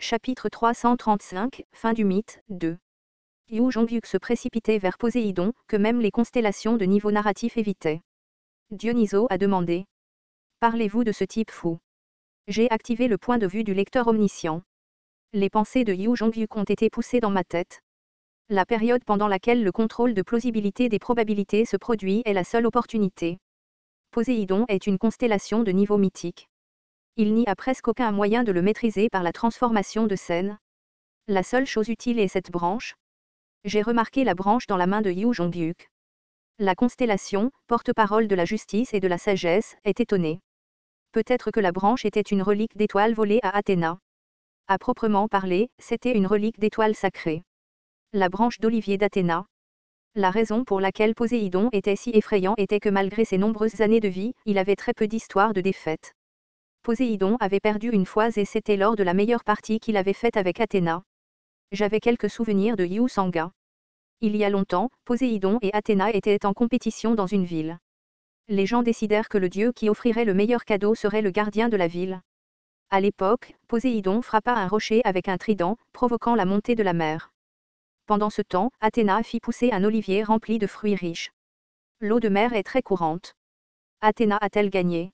Chapitre 335, fin du mythe, 2. Yu Jongyuk se précipitait vers Poséidon, que même les constellations de niveau narratif évitaient. Dionyso a demandé. Parlez-vous de ce type fou? J'ai activé le point de vue du lecteur omniscient. Les pensées de Yu Jongyuk ont été poussées dans ma tête. La période pendant laquelle le contrôle de plausibilité des probabilités se produit est la seule opportunité. Poséidon est une constellation de niveau mythique. Il n'y a presque aucun moyen de le maîtriser par la transformation de scène. La seule chose utile est cette branche. J'ai remarqué la branche dans la main de Yu Jongyuk. La constellation, porte-parole de la justice et de la sagesse, est étonnée. Peut-être que la branche était une relique d'étoile volée à Athéna. À proprement parler, c'était une relique d'étoile sacrée. La branche d'olivier d'Athéna. La raison pour laquelle Poséidon était si effrayant était que malgré ses nombreuses années de vie, il avait très peu d'histoires de défaite. Poséidon avait perdu une fois et c'était lors de la meilleure partie qu'il avait faite avec Athéna. J'avais quelques souvenirs de Yu Sanga. Il y a longtemps, Poséidon et Athéna étaient en compétition dans une ville. Les gens décidèrent que le dieu qui offrirait le meilleur cadeau serait le gardien de la ville. À l'époque, Poséidon frappa un rocher avec un trident, provoquant la montée de la mer. Pendant ce temps, Athéna fit pousser un olivier rempli de fruits riches. L'eau de mer est très courante. Athéna a-t-elle gagné?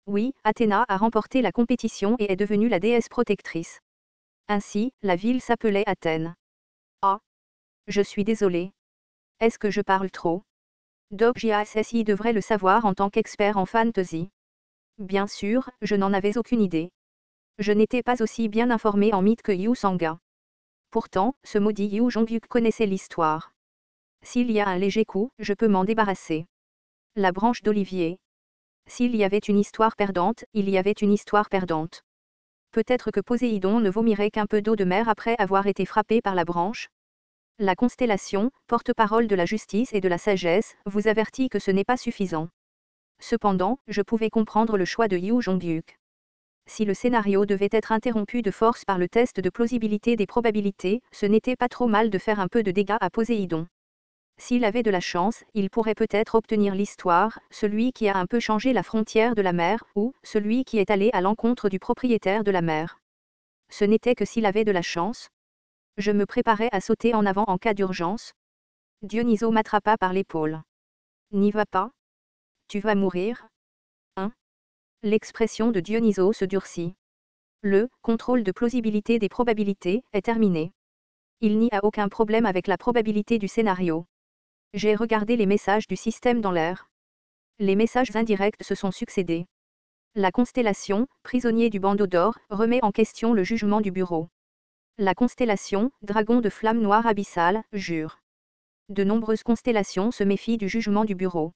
Oui, Athéna a remporté la compétition et est devenue la déesse protectrice. Ainsi, la ville s'appelait Athènes. Ah! Je suis désolé. Est-ce que je parle trop? Doc JSSI devrait le savoir en tant qu'expert en fantasy. Bien sûr, je n'en avais aucune idée. Je n'étais pas aussi bien informé en mythe que Yu Sanga. Pourtant, ce maudit Yu Jongyuk connaissait l'histoire. S'il y a un léger coup, je peux m'en débarrasser. La branche d'olivier. S'il y avait une histoire perdante, il y avait une histoire perdante. Peut-être que Poséidon ne vomirait qu'un peu d'eau de mer après avoir été frappé par la branche. La constellation, porte-parole de la justice et de la sagesse, vous avertit que ce n'est pas suffisant. Cependant, je pouvais comprendre le choix de Yu Jongyuk. Si le scénario devait être interrompu de force par le test de plausibilité des probabilités, ce n'était pas trop mal de faire un peu de dégâts à Poséidon. S'il avait de la chance, il pourrait peut-être obtenir l'histoire, celui qui a un peu changé la frontière de la mer, ou celui qui est allé à l'encontre du propriétaire de la mer. Ce n'était que s'il avait de la chance. Je me préparais à sauter en avant en cas d'urgence. Dionyso m'attrapa par l'épaule. N'y va pas. Tu vas mourir. Hein? L'expression de Dionyso se durcit. Le contrôle de plausibilité des probabilités est terminé. Il n'y a aucun problème avec la probabilité du scénario. J'ai regardé les messages du système dans l'air. Les messages indirects se sont succédés. La constellation, prisonnier du bandeau d'or, remet en question le jugement du bureau. La constellation, dragon de flamme noire abyssale, jure. De nombreuses constellations se méfient du jugement du bureau.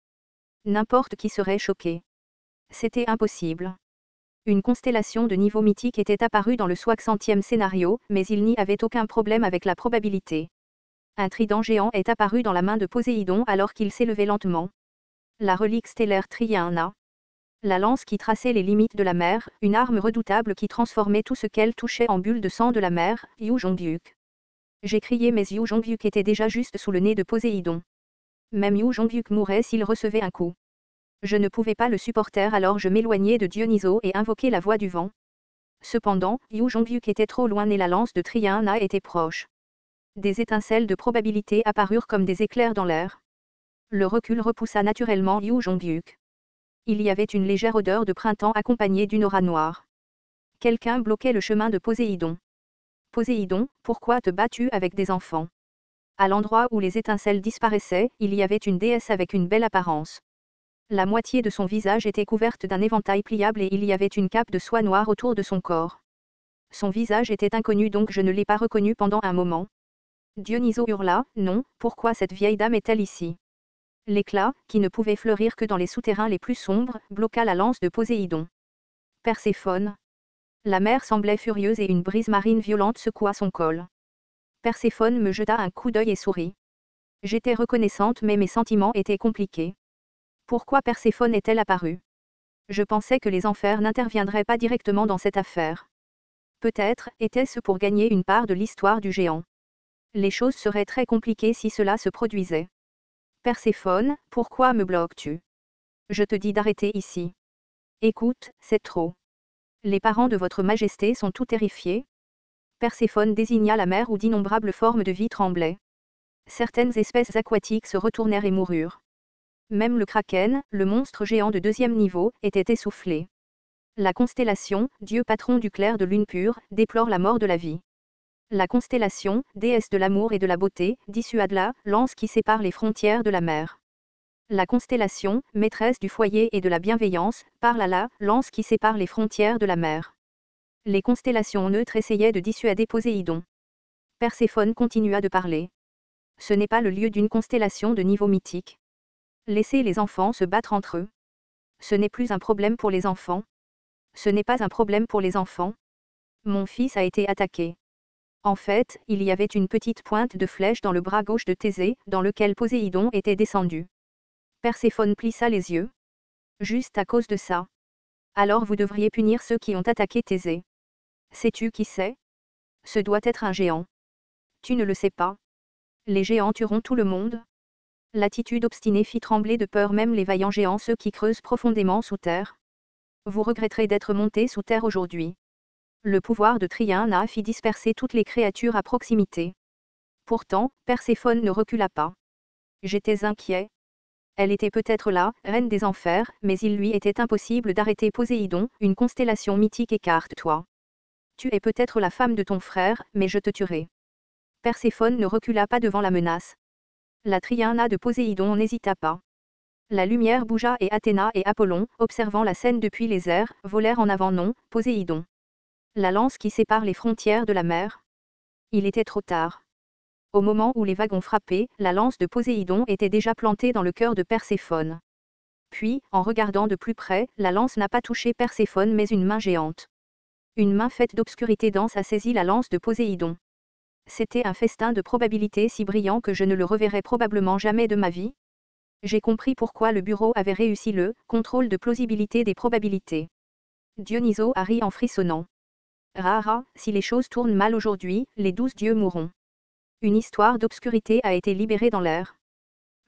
N'importe qui serait choqué. C'était impossible. Une constellation de niveau mythique était apparue dans le 60e scénario, mais il n'y avait aucun problème avec la probabilité. Un trident géant est apparu dans la main de Poséidon alors qu'il s'élevait lentement. La relique stellaire Triana. La lance qui traçait les limites de la mer, une arme redoutable qui transformait tout ce qu'elle touchait en bulles de sang de la mer, Yu Jongyuk. J'ai crié mais Yu Jongyuk était déjà juste sous le nez de Poséidon. Même Yu Jongyuk mourrait s'il recevait un coup. Je ne pouvais pas le supporter alors je m'éloignai de Dionyso et invoquai la voix du vent. Cependant, Yu Jongyuk était trop loin et la lance de Triana était proche. Des étincelles de probabilité apparurent comme des éclairs dans l'air. Le recul repoussa naturellement Yu Jongyuk. Il y avait une légère odeur de printemps accompagnée d'une aura noire. Quelqu'un bloquait le chemin de Poséidon. Poséidon, pourquoi te bats-tu avec des enfants? À l'endroit où les étincelles disparaissaient, il y avait une déesse avec une belle apparence. La moitié de son visage était couverte d'un éventail pliable et il y avait une cape de soie noire autour de son corps. Son visage était inconnu donc je ne l'ai pas reconnu pendant un moment. Dionyso hurla, non, pourquoi cette vieille dame est-elle ici? L'éclat, qui ne pouvait fleurir que dans les souterrains les plus sombres, bloqua la lance de Poséidon. Perséphone. La mer semblait furieuse et une brise marine violente secoua son col. Perséphone me jeta un coup d'œil et sourit. J'étais reconnaissante mais mes sentiments étaient compliqués. Pourquoi Perséphone est-elle apparue? Je pensais que les enfers n'interviendraient pas directement dans cette affaire. Peut-être était-ce pour gagner une part de l'histoire du géant. Les choses seraient très compliquées si cela se produisait. Perséphone, pourquoi me bloques-tu? Je te dis d'arrêter ici. Écoute, c'est trop. Les parents de votre majesté sont tout terrifiés. Perséphone désigna la mer où d'innombrables formes de vie tremblaient. Certaines espèces aquatiques se retournèrent et moururent. Même le kraken, le monstre géant de 2e niveau, était essoufflé. La constellation, dieu patron du clair de lune pure, déplore la mort de la vie. La constellation, déesse de l'amour et de la beauté, dissuade la lance qui sépare les frontières de la mer. La constellation, maîtresse du foyer et de la bienveillance, parle à la lance qui sépare les frontières de la mer. Les constellations neutres essayaient de dissuader Poséidon. Perséphone continua de parler. Ce n'est pas le lieu d'une constellation de niveau mythique. Laissez les enfants se battre entre eux. Ce n'est plus un problème pour les enfants. Ce n'est pas un problème pour les enfants. Mon fils a été attaqué. En fait, il y avait une petite pointe de flèche dans le bras gauche de Thésée, dans lequel Poséidon était descendu. Perséphone plissa les yeux. Juste à cause de ça. Alors vous devriez punir ceux qui ont attaqué Thésée. Sais-tu qui c'est? Ce doit être un géant. Tu ne le sais pas. Les géants tueront tout le monde. L'attitude obstinée fit trembler de peur même les vaillants géants, ceux qui creusent profondément sous terre. Vous regretterez d'être monté sous terre aujourd'hui. Le pouvoir de Triana fit disperser toutes les créatures à proximité. Pourtant, Perséphone ne recula pas. J'étais inquiet. Elle était peut-être là, reine des enfers, mais il lui était impossible d'arrêter Poséidon, une constellation mythique écarte-toi. Tu es peut-être la femme de ton frère, mais je te tuerai. Perséphone ne recula pas devant la menace. La Triana de Poséidon n'hésita pas. La lumière bougea et Athéna et Apollon, observant la scène depuis les airs, volèrent en avant. Non, Poséidon. La lance qui sépare les frontières de la mer. Il était trop tard. Au moment où les wagons frappaient, la lance de Poséidon était déjà plantée dans le cœur de Perséphone. Puis, en regardant de plus près, la lance n'a pas touché Perséphone mais une main géante. Une main faite d'obscurité dense a saisi la lance de Poséidon. C'était un festin de probabilités si brillant que je ne le reverrai probablement jamais de ma vie. J'ai compris pourquoi le bureau avait réussi le contrôle de plausibilité des probabilités. Dionyso a ri en frissonnant. Rara, si les choses tournent mal aujourd'hui, les 12 dieux mourront. Une histoire d'obscurité a été libérée dans l'air.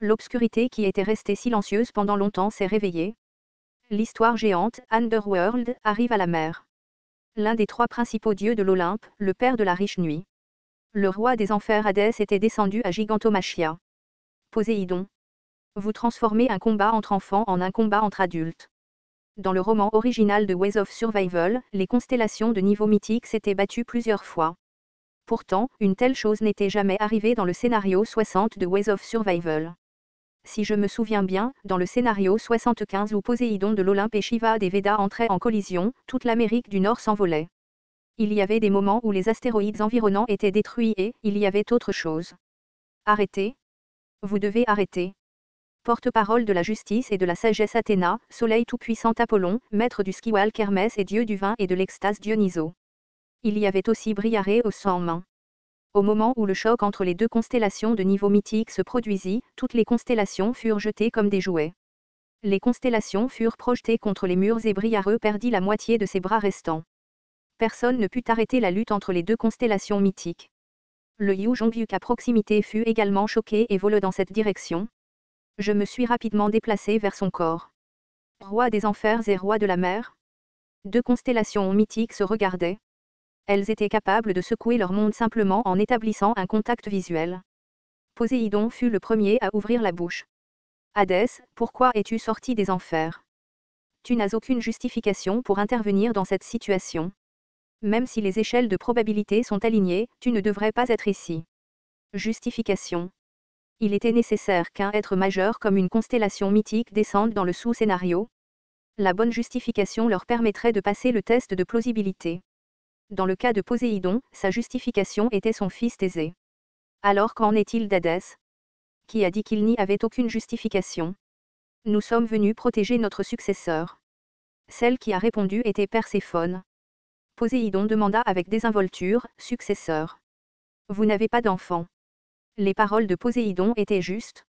L'obscurité qui était restée silencieuse pendant longtemps s'est réveillée. L'histoire géante, Underworld, arrive à la mer. L'un des 3 principaux dieux de l'Olympe, le père de la riche nuit. Le roi des enfers Hadès était descendu à Gigantomachia. Poséidon. Vous transformez un combat entre enfants en un combat entre adultes. Dans le roman original de Ways of Survival, les constellations de niveau mythique s'étaient battues plusieurs fois. Pourtant, une telle chose n'était jamais arrivée dans le scénario 60 de Ways of Survival. Si je me souviens bien, dans le scénario 75 où Poséidon de l'Olympe et Shiva des Védas entraient en collision, toute l'Amérique du Nord s'envolait. Il y avait des moments où les astéroïdes environnants étaient détruits et il y avait autre chose. Arrêtez. Vous devez arrêter. Porte-parole de la justice et de la sagesse Athéna, soleil tout-puissant Apollon, maître du skiwalk Hermès et dieu du vin et de l'extase Dionyso. Il y avait aussi Briarée au sang en main. Au moment où le choc entre les 2 constellations de niveau mythique se produisit, toutes les constellations furent jetées comme des jouets. Les constellations furent projetées contre les murs et Briareux perdit la moitié de ses bras restants. Personne ne put arrêter la lutte entre les 2 constellations mythiques. Le Yu Jongbuk à proximité fut également choqué et vole dans cette direction. Je me suis rapidement déplacé vers son corps. Roi des enfers et roi de la mer. 2 constellations mythiques se regardaient. Elles étaient capables de secouer leur monde simplement en établissant un contact visuel. Poséidon fut le premier à ouvrir la bouche. Hadès, pourquoi es-tu sorti des enfers? Tu n'as aucune justification pour intervenir dans cette situation. Même si les échelles de probabilité sont alignées, tu ne devrais pas être ici. Justification. Il était nécessaire qu'un être majeur comme une constellation mythique descende dans le sous-scénario. La bonne justification leur permettrait de passer le test de plausibilité. Dans le cas de Poséidon, sa justification était son fils Thésée. Alors qu'en est-il d'Hadès? Qui a dit qu'il n'y avait aucune justification? Nous sommes venus protéger notre successeur. Celle qui a répondu était Perséphone. Poséidon demanda avec désinvolture, successeur. Vous n'avez pas d'enfant. Les paroles de Poséidon étaient justes.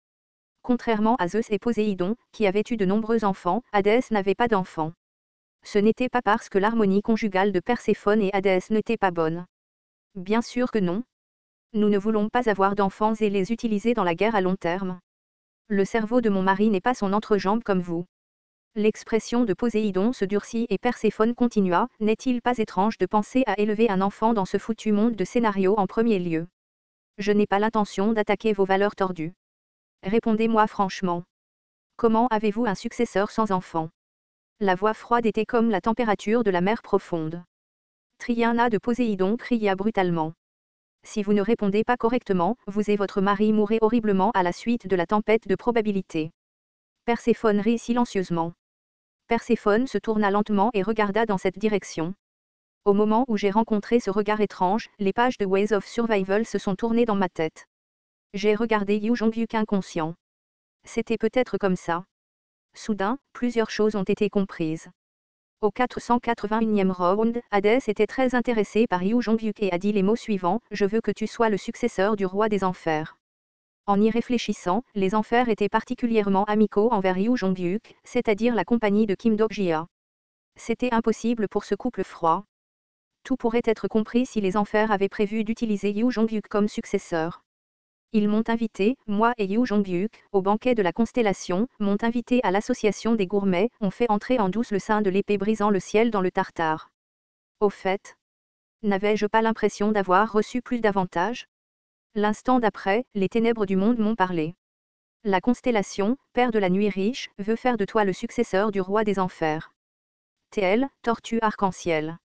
Contrairement à Zeus et Poséidon, qui avaient eu de nombreux enfants, Hadès n'avait pas d'enfants. Ce n'était pas parce que l'harmonie conjugale de Perséphone et Hadès n'était pas bonne. Bien sûr que non. Nous ne voulons pas avoir d'enfants et les utiliser dans la guerre à long terme. Le cerveau de mon mari n'est pas son entrejambe comme vous. L'expression de Poséidon se durcit et Perséphone continua, n'est-il pas étrange de penser à élever un enfant dans ce foutu monde de scénario en premier lieu? Je n'ai pas l'intention d'attaquer vos valeurs tordues. Répondez-moi franchement. Comment avez-vous un successeur sans enfant? La voix froide était comme la température de la mer profonde. Triana de Poséidon cria brutalement. Si vous ne répondez pas correctement, vous et votre mari mourrez horriblement à la suite de la tempête de probabilité. Perséphone rit silencieusement. Perséphone se tourna lentement et regarda dans cette direction. Au moment où j'ai rencontré ce regard étrange, les pages de Ways of Survival se sont tournées dans ma tête. J'ai regardé Yu Jongyuk inconscient. C'était peut-être comme ça. Soudain, plusieurs choses ont été comprises. Au 481e round, Hadès était très intéressé par Yu Jongyuk et a dit les mots suivants: « Je veux que tu sois le successeur du roi des enfers. » En y réfléchissant, les enfers étaient particulièrement amicaux envers Yu Jongyuk, c'est-à-dire la compagnie de Kim Dok-jia. C'était impossible pour ce couple froid. Tout pourrait être compris si les enfers avaient prévu d'utiliser Yu Jongyuk comme successeur. Ils m'ont invité, moi et Yu Jongyuk, au banquet de la constellation, m'ont invité à l'association des gourmets, ont fait entrer en douce le sein de l'épée brisant le ciel dans le Tartare. Au fait, n'avais-je pas l'impression d'avoir reçu plus d'avantages? L'instant d'après, les ténèbres du monde m'ont parlé. La constellation, père de la nuit riche, veut faire de toi le successeur du roi des enfers. TL, tortue arc-en-ciel.